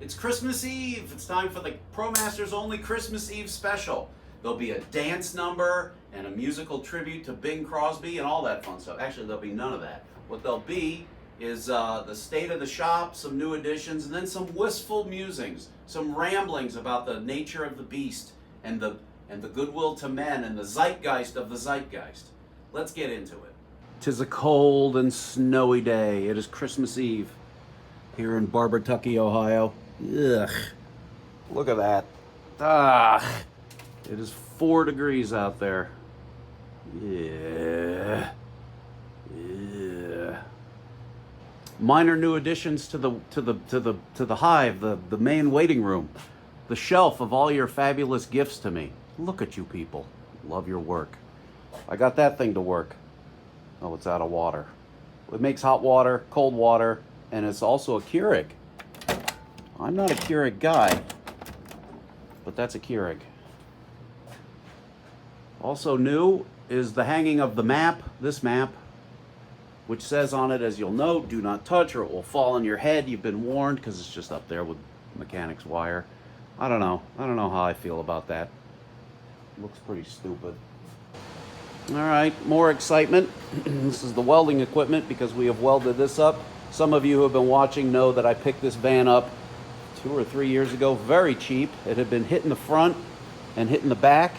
It's Christmas Eve. It's time for the ProMasters Only Christmas Eve Special. There'll be a dance number and a musical tribute to Bing Crosby and all that fun stuff. Actually, there'll be none of that. What there'll be is the state of the shop, some new additions, and then some wistful musings, some ramblings about the nature of the beast and the goodwill to men and the zeitgeist of the zeitgeist. Let's get into it. 'Tis a cold and snowy day. It is Christmas Eve here in Barbertucky, Ohio. Ugh. Look at that. Ah. It is 4 degrees out there. Yeah. Yeah. Minor new additions to the hive, the main waiting room, the shelf of all your fabulous gifts to me. Look at you people. Love your work. I got that thing to work. Oh, it's out of water. It makes hot water, cold water, and it's also a Keurig. I'm not a Keurig guy, but that's a Keurig. Also new is the hanging of the map, this map, which says on it, as you'll note, do not touch or it will fall on your head. You've been warned because it's just up there with mechanic's wire. I don't know how I feel about that. Looks pretty stupid. All right, more excitement. This is the welding equipment because we have welded this up. Some of you who have been watching know that I picked this van up 2 or 3 years ago, very cheap. It had been hit in the front and hit in the back,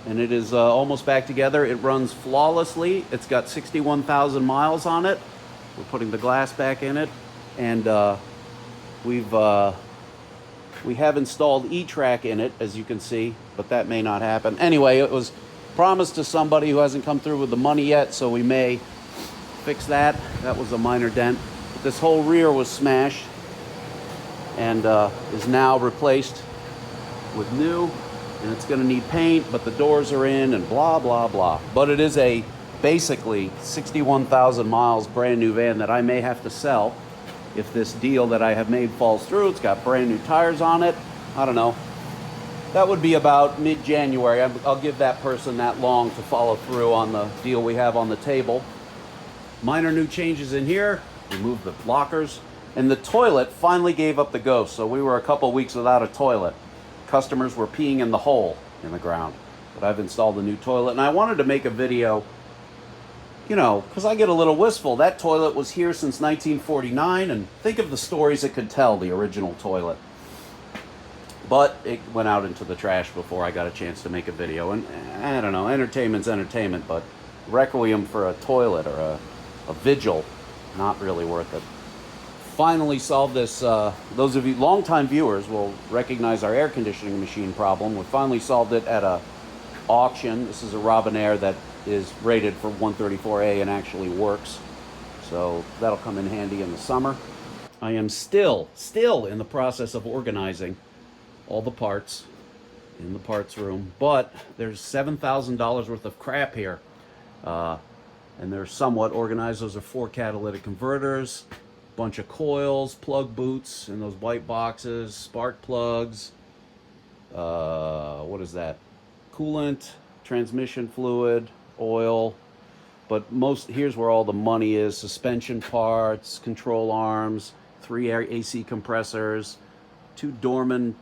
and it is almost back together. It runs flawlessly. It's got 61,000 miles on it. We're putting the glass back in it, and we have installed E-Track in it, as you can see, but that may not happen. Anyway, it was promised to somebody who hasn't come through with the money yet, so we may fix that. That was a minor dent. But this whole rear was smashed and is now replaced with new, and it's going to need paint, but the doors are in and blah, blah, blah. But it is a basically 61,000 miles brand new van that I may have to sell if this deal that I have made falls through. It's got brand new tires on it. I don't know. That would be about mid-January. I'll give that person that long to follow through on the deal we have on the table. Minor new changes in here. Remove the lockers. And the toilet finally gave up the ghost. So we were a couple weeks without a toilet. Customers were peeing in the hole in the ground. But I've installed a new toilet. And I wanted to make a video, you know, because I get a little wistful. That toilet was here since 1949. And think of the stories it could tell, the original toilet. But it went out into the trash before I got a chance to make a video. And I don't know, entertainment's entertainment, but requiem for a toilet or a vigil, not really worth it. Finally solved this. Those of you longtime viewers will recognize our air conditioning machine problem. We finally solved it at a auction. This is a Robinair that is rated for 134A and actually works. So that'll come in handy in the summer. I am still in the process of organizing all the parts in the parts room, but there's $7,000 worth of crap here, and they're somewhat organized. Those are 4 catalytic converters, bunch of coils, plug boots in those white boxes, spark plugs, what is that, coolant, transmission fluid, oil, but here's where all the money is: suspension parts, control arms, 3 AC compressors, 2 Dorman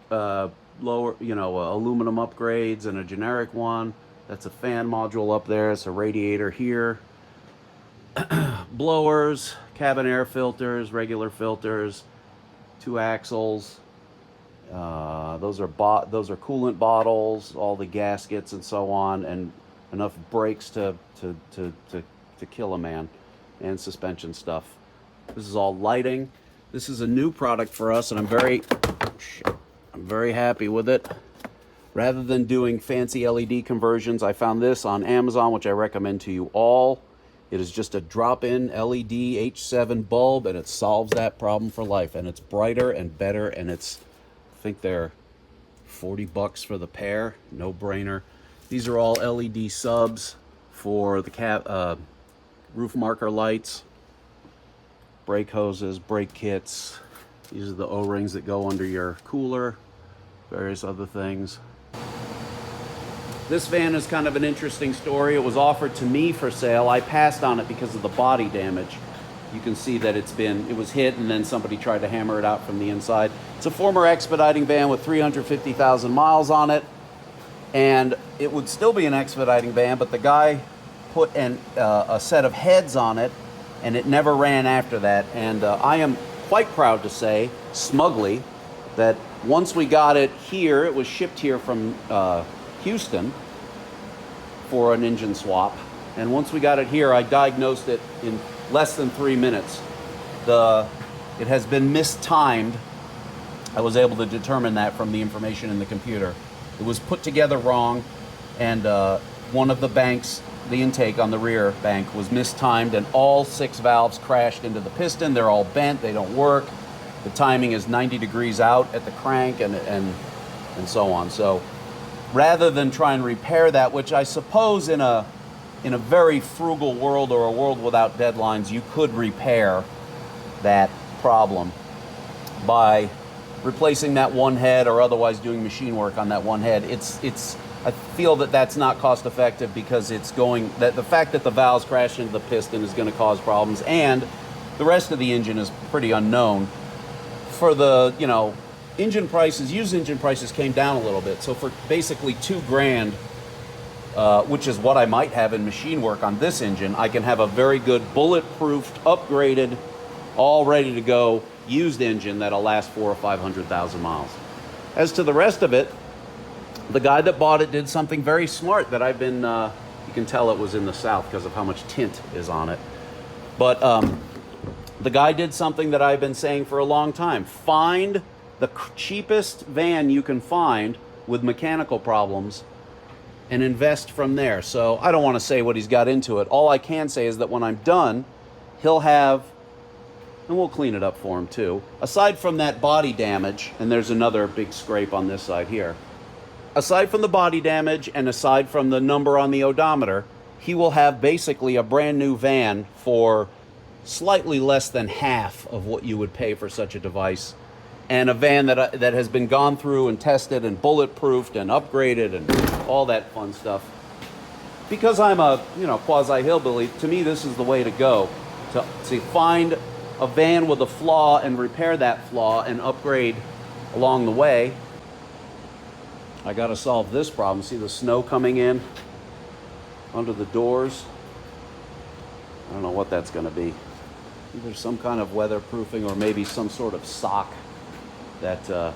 lower, aluminum upgrades, and a generic one. That's a fan module up there. It's a radiator here. Blowers, cabin air filters, regular filters, 2 axles. Those are coolant bottles, all the gaskets and so on, and enough brakes to kill a man, and suspension stuff. This is all lighting. This is a new product for us, and I'm very happy with it. Rather than doing fancy LED conversions, I found this on Amazon, which I recommend to you all. It is just a drop-in LED H7 bulb, and it solves that problem for life. And it's brighter and better, and I think they're $40 for the pair. No brainer. These are all LED subs for the roof marker lights, brake hoses, brake kits. These are the O-rings that go under your cooler, various other things. This van is kind of an interesting story. It was offered to me for sale. I passed on it because of the body damage. You can see that it was hit and then somebody tried to hammer it out from the inside. It's a former expediting van with 350,000 miles on it, and it would still be an expediting van, but the guy put a set of heads on it, and it never ran after that. And I am quite proud to say, smugly, that once we got it here, it was shipped here from Houston for an engine swap. And once we got it here, I diagnosed it in less than 3 minutes. It has been mistimed. I was able to determine that from the information in the computer. It was put together wrong, and one of the banks, the intake on the rear bank, was mistimed, and all 6 valves crashed into the piston. They're all bent, they don't work. The timing is 90 degrees out at the crank, and so on. So rather than try and repair that, which I suppose in a very frugal world, or a world without deadlines, you could repair that problem by replacing that one head, or otherwise doing machine work on that one head. I feel that that's not cost effective, because the fact that the valves crash into the piston is going to cause problems, and the rest of the engine is pretty unknown. For the, engine prices, used engine prices came down a little bit. So for basically $2,000, which is what I might have in machine work on this engine, I can have a very good bulletproofed, upgraded, all ready to go used engine that'll last 400,000 or 500,000 miles. As to the rest of it, the guy that bought it did something very smart that I've been, you can tell it was in the South because of how much tint is on it. But the guy did something that I've been saying for a long time. Find the cheapest van you can find with mechanical problems and invest from there. So I don't want to say what he's got into it. All I can say is that when I'm done, he'll have, and we'll clean it up for him too, aside from that body damage, and there's another big scrape on this side here, aside from the body damage and aside from the number on the odometer, he will have basically a brand new van for slightly less than half of what you would pay for such a device, and a van that has been gone through and tested and bulletproofed and upgraded and all that fun stuff. Because I'm a quasi hillbilly, to me this is the way to go, to find a van with a flaw and repair that flaw and upgrade along the way. I got to solve this problem. See the snow coming in under the doors? I don't know what that's going to be. Either some kind of weatherproofing or maybe some sort of sock that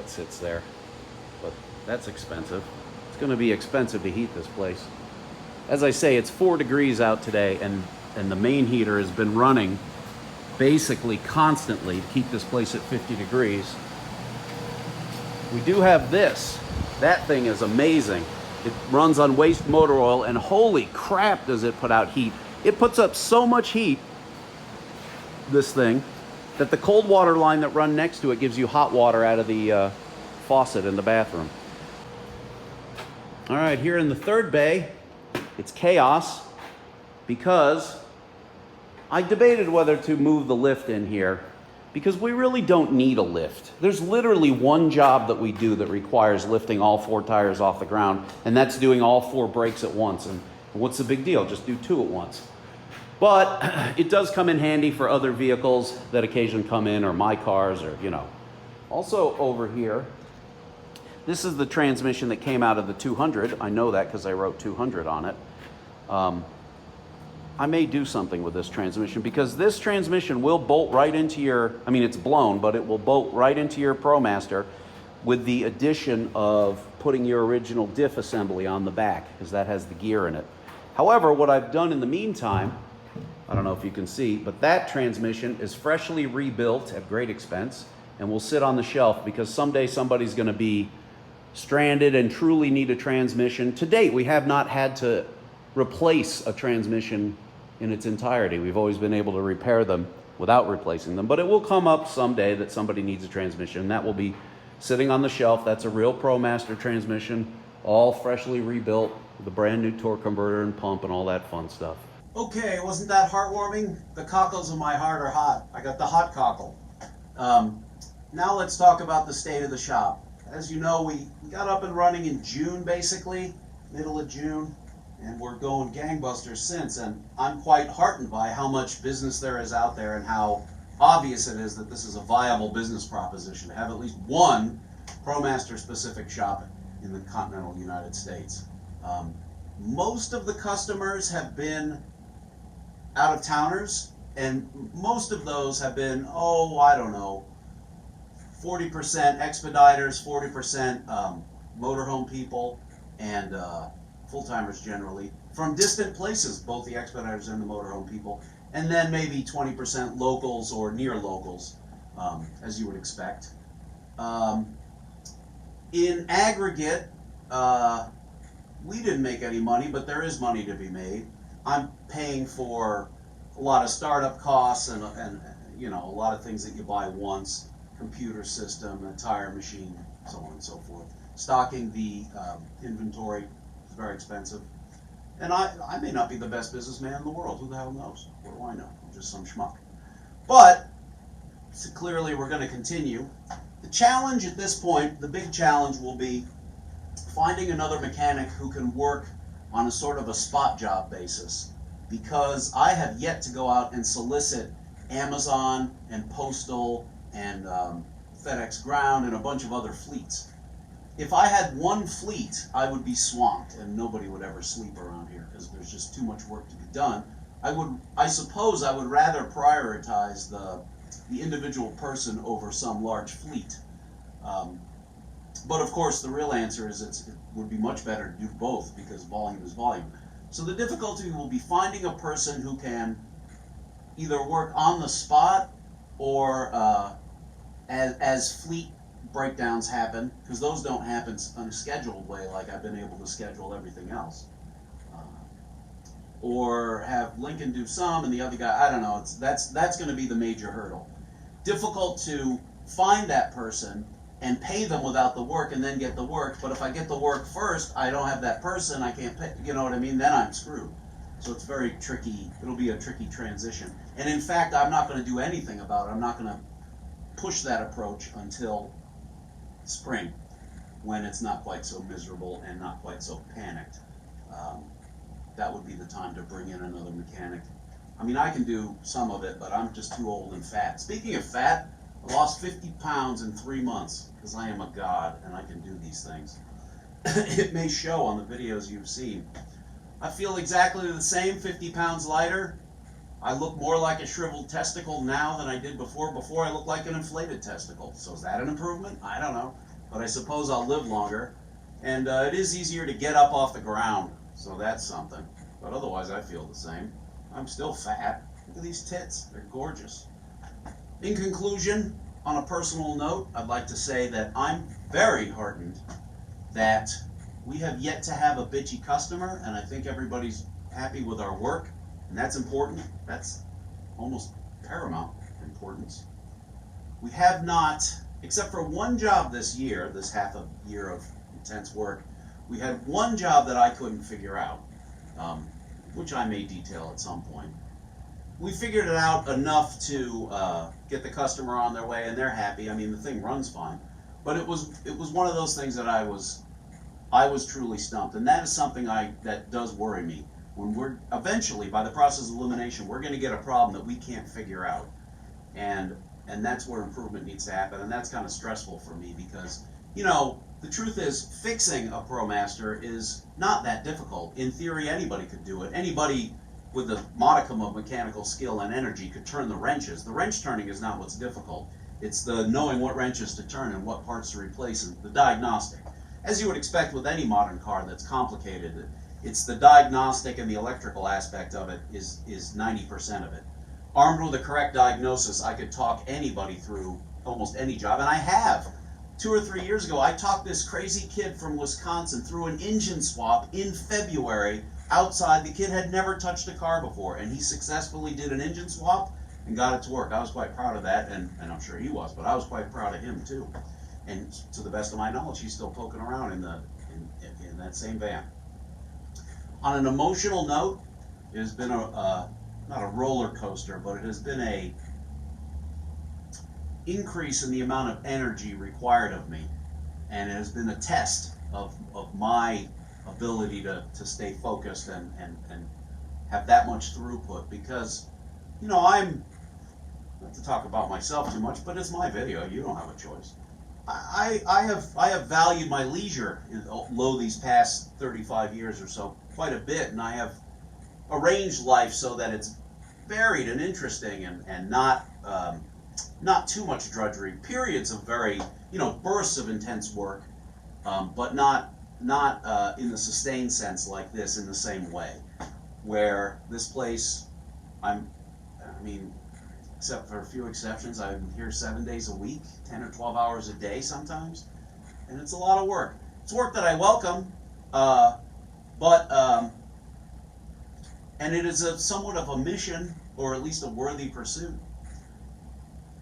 sits there. But that's expensive. It's going to be expensive to heat this place. As I say, it's 4 degrees out today, and the main heater has been running basically constantly to keep this place at 50 degrees. We do have this. That thing is amazing. It runs on waste motor oil, and holy crap does it put out heat. It puts up so much heat, this thing, that the cold water line that runs next to it gives you hot water out of the faucet in the bathroom. All right, here in the third bay, it's chaos, because I debated whether to move the lift in here, because we really don't need a lift. There's literally one job that we do that requires lifting all 4 tires off the ground, and that's doing all 4 brakes at once. And what's the big deal? Just do 2 at once. But it does come in handy for other vehicles that occasionally come in, or my cars, or Also over here, this is the transmission that came out of the 200. I know that because I wrote 200 on it. I may do something with this transmission, because this transmission will bolt right into your, it's blown, but it will bolt right into your ProMaster, with the addition of putting your original diff assembly on the back, because that has the gear in it. However, what I've done in the meantime, I don't know if you can see, but that transmission is freshly rebuilt at great expense and will sit on the shelf, because someday somebody's going to be stranded and truly need a transmission. To date, we have not had to replace a transmission in its entirety. We've always been able to repair them without replacing them, but it will come up someday that somebody needs a transmission, and that will be sitting on the shelf. That's a real ProMaster transmission, all freshly rebuilt with a brand new torque converter and pump and all that fun stuff. Okay, wasn't that heartwarming? The cockles of my heart are hot. I got the hot cockle. Now let's talk about the state of the shop. As you know, we got up and running in June, basically, middle of June. and we're going gangbusters since, and I'm quite heartened by how much business there is out there and how obvious it is that this is a viable business proposition to have at least one ProMaster specific shop in the continental United States. Most of the customers have been out of towners, and most of those have been, oh, I don't know, 40% expediters, 40% motorhome people, and full-timers generally, from distant places, both the expediters and the motorhome people, and then maybe 20% locals or near locals, as you would expect. In aggregate, we didn't make any money, but there is money to be made. I'm paying for a lot of startup costs and you know, a lot of things that you buy once, computer system, a tire machine, so on and so forth. Stocking the inventory is very expensive. And I may not be the best businessman in the world. Who the hell knows? What do I know? I'm just some schmuck. But so clearly we're going to continue. The challenge at this point, the big challenge will be finding another mechanic who can work on a sort of a spot job basis, because I have yet to go out and solicit Amazon and Postal and FedEx Ground and a bunch of other fleets. If I had one fleet, I would be swamped and nobody would ever sleep around here because there's just too much work to be done. I suppose I would rather prioritize the individual person over some large fleet. But of course, the real answer is it would be much better to do both, because volume is volume. So the difficulty will be finding a person who can either work on the spot or as fleet breakdowns happen, because those don't happen in a scheduled way like I've been able to schedule everything else. Or have Lincoln do some and the other guy, I don't know, that's going to be the major hurdle. Difficult to find that person and pay them without the work and then get the work, but if I get the work first, I don't have that person, I can't pay, you know what I mean, then I'm screwed. So it's very tricky, it'll be a tricky transition. And in fact, I'm not going to do anything about it. I'm not going to push that approach until spring, when it's not quite so miserable and not quite so panicked. That would be the time to bring in another mechanic. I mean, I can do some of it, but I'm just too old and fat. Speaking of fat, I lost 50 pounds in 3 months, because I am a god and I can do these things. It may show on the videos you've seen. I feel exactly the same, 50 pounds lighter. I look more like a shriveled testicle now than I did before. Before I looked like an inflated testicle. So is that an improvement? I don't know. But I suppose I'll live longer. And it is easier to get up off the ground. So that's something. But otherwise I feel the same. I'm still fat. Look at these tits. They're gorgeous. In conclusion, on a personal note, I'd like to say that I'm very heartened that we have yet to have a bitchy customer, and I think everybody's happy with our work, and that's important. That's almost paramount importance. We have not, except for one job this year, this half a year of intense work, we had one job that I couldn't figure out, which I may detail at some point. We figured it out enough to get the customer on their way, and they're happy. I mean, the thing runs fine, but it was one of those things that I was truly stumped, and that is something that does worry me. When we're eventually, by the process of elimination, we're going to get a problem that we can't figure out, and that's where improvement needs to happen, and that's kind of stressful for me because, you know, the truth is fixing a ProMaster is not that difficult. In theory, anybody could do it. Anybody with a modicum of mechanical skill and energy could turn the wrenches. The wrench turning is not what's difficult. It's the knowing what wrenches to turn and what parts to replace and the diagnostic. As you would expect with any modern car that's complicated, it's the diagnostic and the electrical aspect of it is 90% of it. Armed with a correct diagnosis, I could talk anybody through almost any job, and I have. 2 or 3 years ago, I talked this crazy kid from Wisconsin through an engine swap in February outside. The kid had never touched a car before, and he successfully did an engine swap and got it to work. I was quite proud of that, and I'm sure he was, but I was quite proud of him too. And to the best of my knowledge, he's still poking around in that same van. On an emotional note, it has been not a roller coaster, but it has been a increase in the amount of energy required of me, and it has been a test of my ability to stay focused and have that much throughput, because, you know, I'm, not to talk about myself too much, but it's my video, you don't have a choice. I have valued my leisure these past 35 years or so quite a bit, and I have arranged life so that it's varied and interesting, and not too much drudgery. Periods of very, you know, bursts of intense work, but not in the sustained sense like this, in the same way. Where this place, I mean, except for a few exceptions, I'm here 7 days a week, 10 or 12 hours a day sometimes, and it's a lot of work. It's work that I welcome, and it is somewhat of a mission, or at least a worthy pursuit.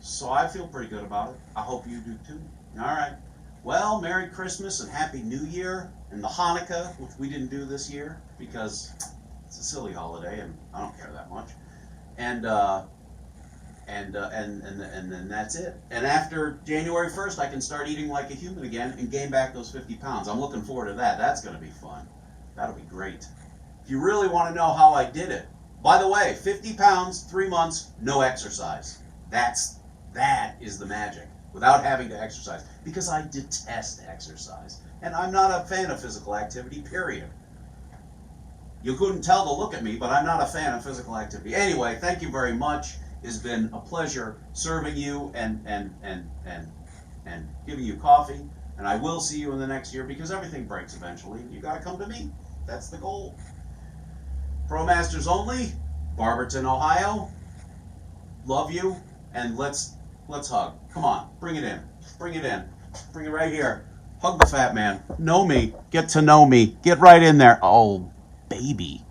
So I feel pretty good about it. I hope you do too. All right. Well, Merry Christmas and Happy New Year, and the Hanukkah, which we didn't do this year because it's a silly holiday and I don't care that much. And then that's it. And after January 1st, I can start eating like a human again and gain back those 50 pounds. I'm looking forward to that. That's going to be fun. That'll be great. If you really want to know how I did it, by the way, 50 pounds, 3 months, no exercise. That is the magic, without having to exercise, because I detest exercise, and I'm not a fan of physical activity, period. You couldn't tell to look at me, but I'm not a fan of physical activity. Anyway, thank you very much. It's been a pleasure serving you and giving you coffee, and I will see you in the next year, because everything breaks eventually, and you got to come to me. That's the goal. ProMasters Only, Barberton, Ohio. Love you, and let's hug. Come on, bring it in. Bring it in. Bring it right here. Hug the fat man. Know me. Get to know me. Get right in there. Oh, baby.